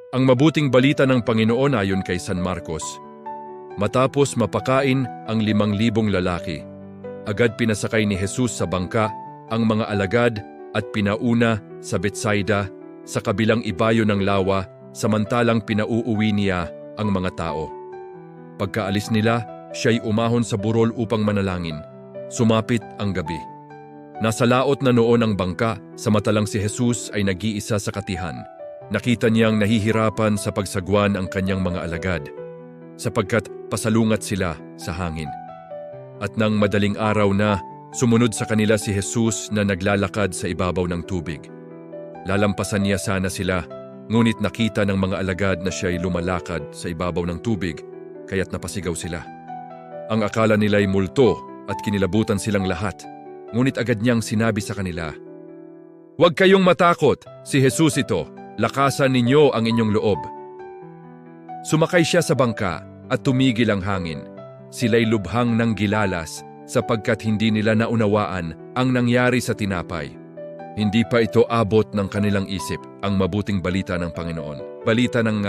Ang mabuting balita ng Panginoon ayon kay San Marcos. Matapos mapakain ang 5,000 lalaki, agad pinasakay ni Jesus sa bangka ang mga alagad at pinauna sa Betsaida sa kabilang ibayo ng lawa samantalang pinauuwi niya ang mga tao. Pagkaalis nila, siya'y umahon sa burol upang manalangin. Sumapit ang gabi. Nasa laot na noon ang bangka, samantalang si Jesus ay nag-iisa sa katihan. Nakita niyang nahihirapan sa pagsagwan ang kanyang mga alagad, sapagkat pasalungat sila sa hangin. At nang madaling araw na, sumunod sa kanila si Jesus na naglalakad sa ibabaw ng tubig. Lalampasan niya sana sila, ngunit nakita ng mga alagad na siya'y lumalakad sa ibabaw ng tubig, kaya't napasigaw sila. Ang akala nila'y multo at kinilabutan silang lahat, ngunit agad niyang sinabi sa kanila, "Huwag kayong matakot, si Jesus ito. Lakasan ninyo ang inyong loob." Sumakay siya sa bangka at tumigil ang hangin. Sila'y lubhang nang gilalas sapagkat hindi nila naunawaan ang nangyari sa tinapay. Hindi pa ito abot ng kanilang isip ang mabuting balita ng Panginoon. Balita ng